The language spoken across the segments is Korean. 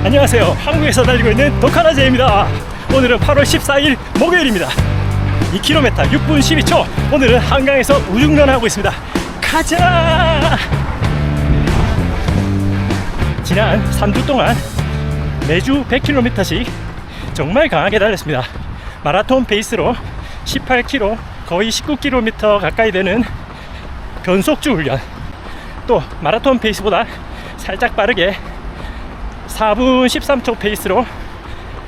안녕하세요. 한국에서 달리고 있는 독하나제입니다. 오늘은 8월 14일 목요일입니다. 2km 6분 12초. 오늘은 한강에서 우중전하고 있습니다. 가자! 지난 3주 동안 매주 100km씩 정말 강하게 달렸습니다. 마라톤 페이스로 18km, 거의 19km 가까이 되는 변속주 훈련, 또 마라톤 페이스보다 살짝 빠르게 4분 13초 페이스로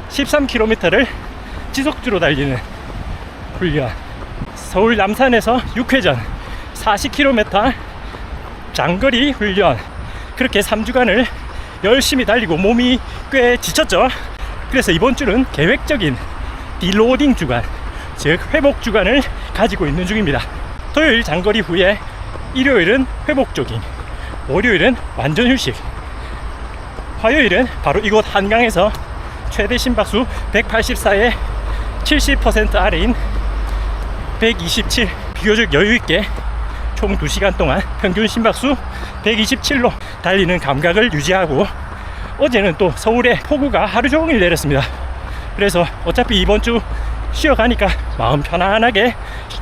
13km를 지속주로 달리는 훈련, 서울 남산에서 6회전 40km 장거리 훈련, 그렇게 3주간을 열심히 달리고 몸이 꽤 지쳤죠. 그래서 이번 주는 계획적인 디로딩 주간, 즉 회복 주간을 가지고 있는 중입니다. 토요일 장거리 후에 일요일은 회복 조깅, 월요일은 완전 휴식, 화요일은 바로 이곳 한강에서 최대 심박수 184에 70% 아래인 127, 비교적 여유있게 총 2시간 동안 평균 심박수 127로 달리는 감각을 유지하고, 어제는 또 서울에 폭우가 하루 종일 내렸습니다. 그래서 어차피 이번 주 쉬어가니까 마음 편안하게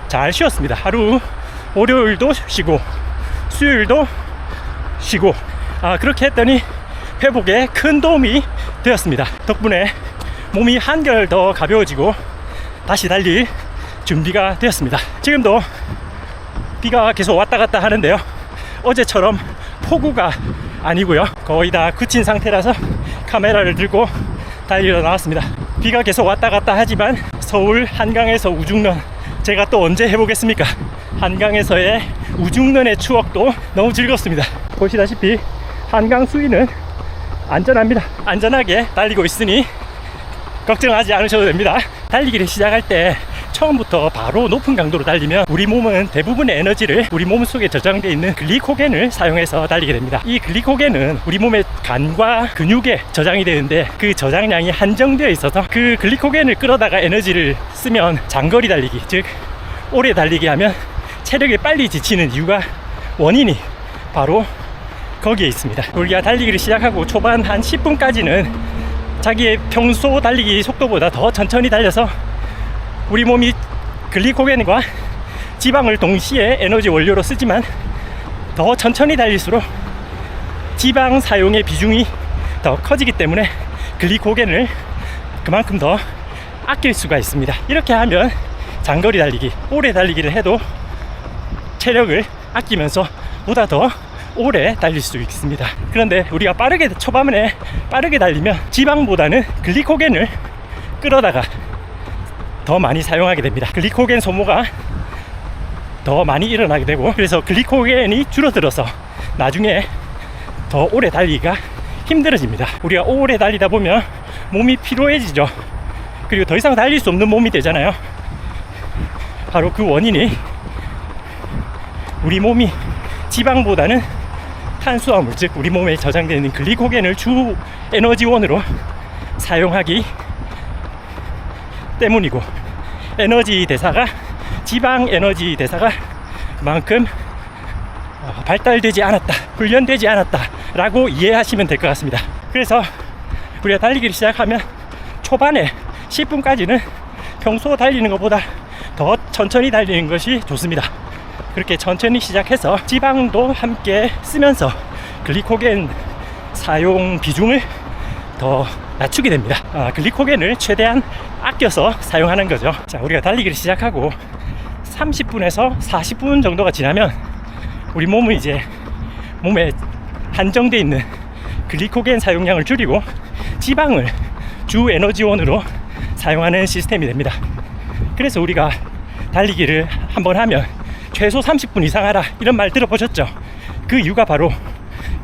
잘 쉬었습니다. 하루 월요일도 쉬고 수요일도 쉬고, 그렇게 했더니 회복에 큰 도움이 되었습니다. 덕분에 몸이 한결 더 가벼워지고 다시 달릴 준비가 되었습니다. 지금도 비가 계속 왔다 갔다 하는데요, 어제처럼 폭우가 아니고요, 거의 다 그친 상태라서 카메라를 들고 달리러 나왔습니다. 비가 계속 왔다 갔다 하지만 서울 한강에서 우중런, 제가 또 언제 해보겠습니까? 한강에서의 우중런의 추억도 너무 즐겁습니다. 보시다시피 한강 수위는 안전합니다. 안전하게 달리고 있으니 걱정하지 않으셔도 됩니다. 달리기를 시작할 때 처음부터 바로 높은 강도로 달리면 우리 몸은 대부분의 에너지를 우리 몸 속에 저장되어 있는 글리코겐을 사용해서 달리게 됩니다. 이 글리코겐은 우리 몸의 간과 근육에 저장이 되는데 그 저장량이 한정되어 있어서 그 글리코겐을 끌어다가 에너지를 쓰면 장거리 달리기, 즉 오래 달리기 하면 체력이 빨리 지치는 이유가, 원인이 바로 거기에 있습니다. 우리가 달리기를 시작하고 초반 한 10분까지는 자기의 평소 달리기 속도보다 더 천천히 달려서 우리 몸이 글리코겐과 지방을 동시에 에너지 원료로 쓰지만 더 천천히 달릴수록 지방 사용의 비중이 더 커지기 때문에 글리코겐을 그만큼 더 아낄 수가 있습니다. 이렇게 하면 장거리 달리기, 오래 달리기를 해도 체력을 아끼면서 보다 더 오래 달릴 수 있습니다. 그런데 우리가 초반에 빠르게 달리면 지방보다는 글리코겐을 끌어다가 더 많이 사용하게 됩니다. 글리코겐 소모가 더 많이 일어나게 되고, 그래서 글리코겐이 줄어들어서 나중에 더 오래 달리기가 힘들어집니다. 우리가 오래 달리다 보면 몸이 피로해지죠. 그리고 더 이상 달릴 수 없는 몸이 되잖아요. 바로 그 원인이 우리 몸이 지방보다는 탄수화물, 즉 우리 몸에 저장되어 있는 글리코겐을 주 에너지원으로 사용하기 때문이고, 에너지 대사가, 지방 에너지 대사가 그만큼 발달되지 않았다, 훈련되지 않았다 라고 이해하시면 될 것 같습니다. 그래서 우리가 달리기를 시작하면 초반에 10분까지는 평소 달리는 것보다 더 천천히 달리는 것이 좋습니다. 그렇게 천천히 시작해서 지방도 함께 쓰면서 글리코겐 사용 비중을 더 낮추게 됩니다. 글리코겐을 최대한 아껴서 사용하는 거죠. 자, 우리가 달리기를 시작하고 30분에서 40분 정도가 지나면 우리 몸은 이제 몸에 한정되어 있는 글리코겐 사용량을 줄이고 지방을 주 에너지원으로 사용하는 시스템이 됩니다. 그래서 우리가 달리기를 한번 하면 최소 30분 이상 하라, 이런 말 들어보셨죠? 그 이유가 바로,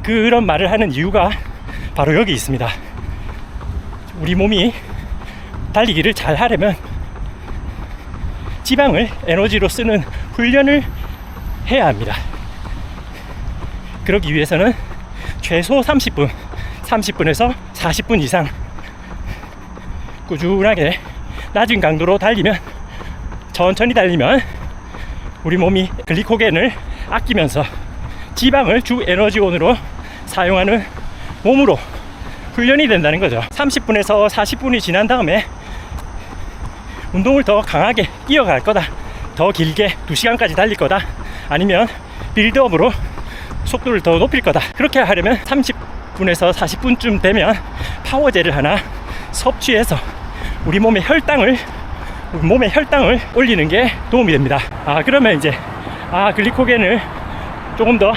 그런 말을 하는 이유가 바로 여기 있습니다. 우리 몸이 달리기를 잘 하려면 지방을 에너지로 쓰는 훈련을 해야 합니다. 그러기 위해서는 최소 30분에서 40분 이상 꾸준하게 낮은 강도로 달리면, 천천히 달리면 우리 몸이 글리코겐을 아끼면서 지방을 주 에너지원으로 사용하는 몸으로 훈련이 된다는 거죠. 30분에서 40분이 지난 다음에 운동을 더 강하게 이어갈 거다, 더 길게 2시간까지 달릴 거다, 아니면 빌드업으로 속도를 더 높일 거다, 그렇게 하려면 30분에서 40분쯤 되면 파워젤을 하나 섭취해서 우리 몸의 혈당을 올리는 게 도움이 됩니다. 그러면 이제 글리코겐을 조금 더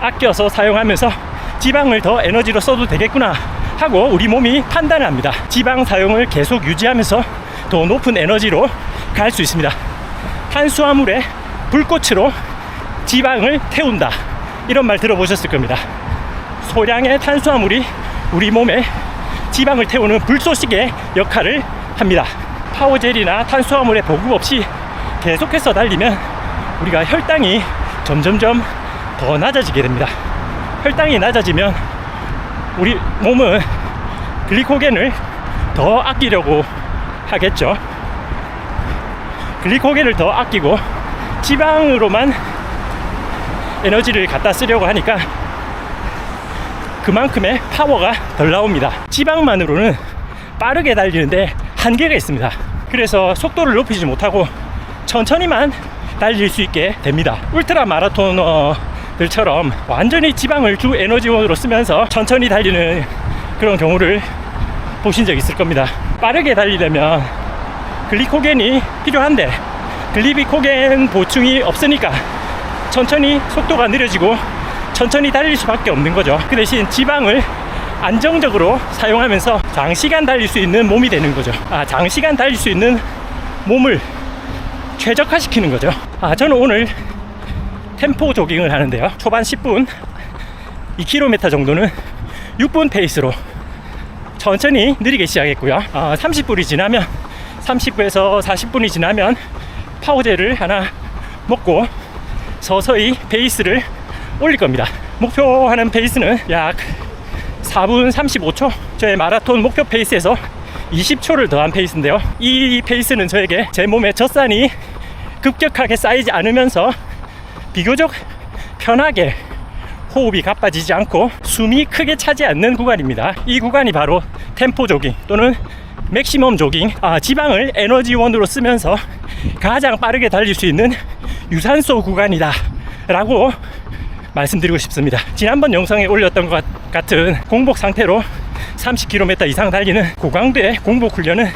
아껴서 사용하면서 지방을 더 에너지로 써도 되겠구나 하고 우리 몸이 판단을 합니다. 지방 사용을 계속 유지하면서 더 높은 에너지로 갈 수 있습니다. 탄수화물의 불꽃으로 지방을 태운다, 이런 말 들어보셨을 겁니다. 소량의 탄수화물이 우리 몸에 지방을 태우는 불쏘시개 역할을 합니다. 파워젤이나 탄수화물의 보급 없이 계속해서 달리면 우리가 혈당이 점점점 더 낮아지게 됩니다. 혈당이 낮아지면 우리 몸은 글리코겐을 더 아끼려고 하겠죠. 글리코겐을 더 아끼고 지방으로만 에너지를 갖다 쓰려고 하니까 그만큼의 파워가 덜 나옵니다. 지방만으로는 빠르게 달리는데 한계가 있습니다. 그래서 속도를 높이지 못하고 천천히만 달릴 수 있게 됩니다. 울트라 마라토너들처럼 완전히 지방을 주 에너지원으로 쓰면서 천천히 달리는 그런 경우를 보신 적 있을 겁니다. 빠르게 달리려면 글리코겐이 필요한데 글리코겐 보충이 없으니까 천천히 속도가 느려지고 천천히 달릴 수밖에 없는 거죠. 그 대신 지방을 안정적으로 사용하면서 장시간 달릴 수 있는 몸이 되는 거죠. 장시간 달릴 수 있는 몸을 최적화시키는 거죠. 저는 오늘 템포 조깅을 하는데요. 초반 10분, 2km 정도는 6분 페이스로 천천히 느리게 시작했고요. 30분이 지나면 30분에서 40분이 지나면 파워젤을 하나 먹고 서서히 페이스를 올릴 겁니다. 목표하는 페이스는 약 4분 35초, 저의 마라톤 목표 페이스에서 20초를 더한 페이스인데요. 이 페이스는 저에게 제 몸에 젖산이 급격하게 쌓이지 않으면서 비교적 편하게 호흡이 가빠지지 않고 숨이 크게 차지 않는 구간입니다. 이 구간이 바로 템포 조깅 또는 맥시멈 조깅, 지방을 에너지원으로 쓰면서 가장 빠르게 달릴 수 있는 유산소 구간이다 라고 말씀드리고 싶습니다. 지난번 영상에 올렸던 것 같은 공복 상태로 30km 이상 달리는 고강도의 공복 훈련은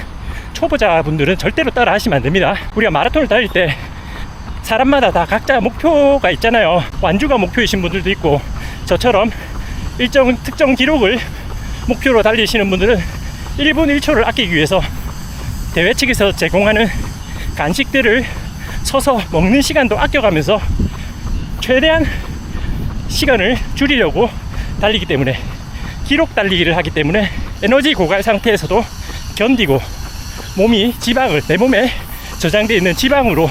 초보자분들은 절대로 따라 하시면 안 됩니다. 우리가 마라톤을 달릴 때 사람마다 다 각자 목표가 있잖아요. 완주가 목표이신 분들도 있고, 저처럼 일정 특정 기록을 목표로 달리시는 분들은 1분 1초를 아끼기 위해서 대회 측에서 제공하는 간식들을 서서 먹는 시간도 아껴가면서 최대한 시간을 줄이려고 달리기 때문에, 기록 달리기를 하기 때문에 에너지 고갈 상태에서도 견디고 몸이 지방을, 내 몸에 저장되어 있는 지방으로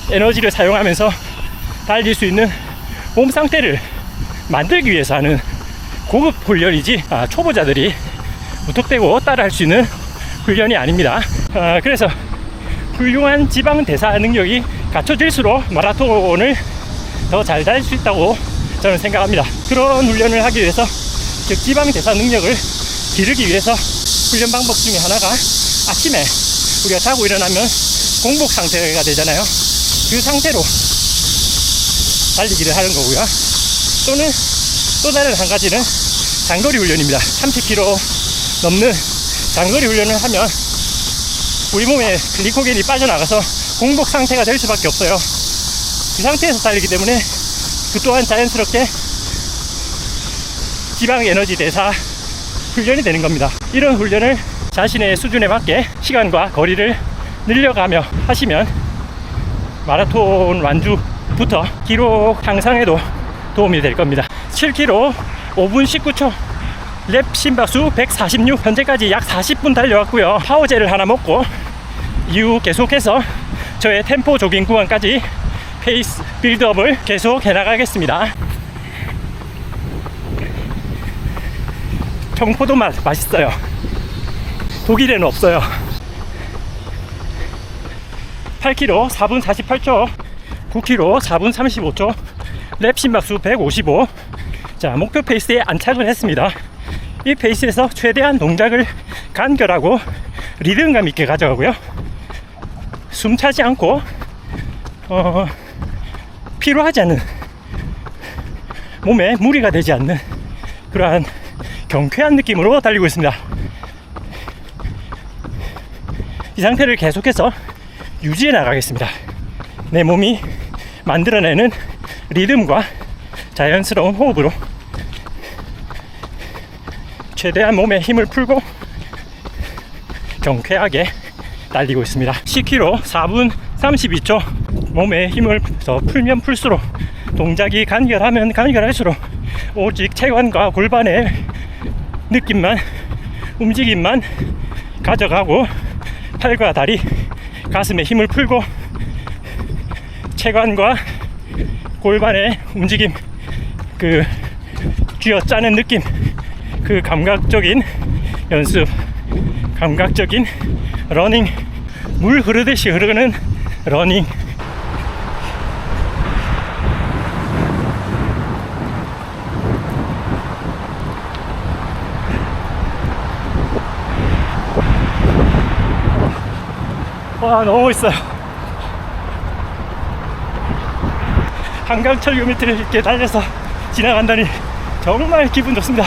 에너지를 사용하면서 달릴 수 있는 몸 상태를 만들기 위해서 하는 고급 훈련이지 초보자들이 무턱대고 따라 할 수 있는 훈련이 아닙니다. 그래서 훌륭한 지방 대사 능력이 갖춰질수록 마라톤을 더 잘 달릴 수 있다고 저는 생각합니다. 그런 훈련을 하기 위해서, 즉 지방 대사 능력을 기르기 위해서 훈련 방법 중에 하나가 아침에 우리가 자고 일어나면 공복 상태가 되잖아요. 그 상태로 달리기를 하는 거고요. 또는 또 다른 한 가지는 장거리 훈련입니다. 30km 넘는 장거리 훈련을 하면 우리 몸에 글리코겐이 빠져나가서 공복 상태가 될 수밖에 없어요. 그 상태에서 달리기 때문에 그 또한 자연스럽게 지방 에너지 대사 훈련이 되는 겁니다. 이런 훈련을 자신의 수준에 맞게 시간과 거리를 늘려가며 하시면 마라톤 완주부터 기록 향상에도 도움이 될 겁니다. 7km 5분 19초, 랩 심박수 146, 현재까지 약 40분 달려왔고요. 파워젤을 하나 먹고 이후 계속해서 저의 템포 조깅 구간까지 페이스 빌드업을 계속 해나가겠습니다. 청포도 맛 맛있어요. 독일에는 없어요. 8km 4분 48초, 9km 4분 35초, 랩 심박수 155. 자, 목표 페이스에 안착을 했습니다. 이 페이스에서 최대한 동작을 간결하고 리듬감 있게 가져가고요. 숨 차지 않고 피로하지 않는, 몸에 무리가 되지 않는 그러한 경쾌한 느낌으로 달리고 있습니다. 이 상태를 계속해서 유지해 나가겠습니다. 내 몸이 만들어내는 리듬과 자연스러운 호흡으로 최대한 몸에 힘을 풀고 경쾌하게 달리고 있습니다. 10km 4분 32초. 몸에 힘을 더 풀면 풀수록, 동작이 간결하면 간결할수록 오직 체관과 골반의 느낌만, 움직임만 가져가고 팔과 다리, 가슴에 힘을 풀고 체관과 골반의 움직임, 그 쥐어짜는 느낌, 그 감각적인 연습, 감각적인 러닝, 물 흐르듯이 흐르는 러닝. 와, 너무 멋있어요. 한강철교 밑을 이렇게 달려서 지나간다니 정말 기분 좋습니다.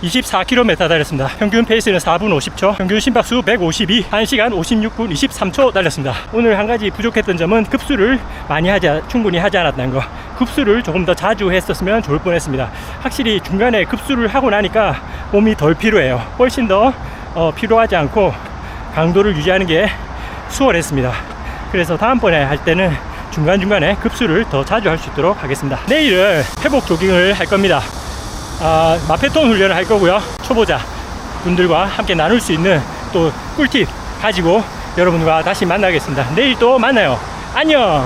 24km 달렸습니다. 평균 페이스는 4분 50초, 평균 심박수 152, 1시간 56분 23초 달렸습니다. 오늘 한 가지 부족했던 점은 급수를 충분히 하지 않았다는 거. 급수를 조금 더 자주 했었으면 좋을 뻔했습니다. 확실히 중간에 급수를 하고 나니까 몸이 덜 피로해요. 훨씬 더 피로하지 않고 강도를 유지하는 게 수월했습니다. 그래서 다음번에 할 때는 중간중간에 급수를 더 자주 할 수 있도록 하겠습니다. 내일은 회복 조깅을 할 겁니다. 마페톤 훈련을 할 거고요. 초보자 분들과 함께 나눌 수 있는 또 꿀팁 가지고 여러분과 다시 만나겠습니다. 내일 또 만나요. 안녕.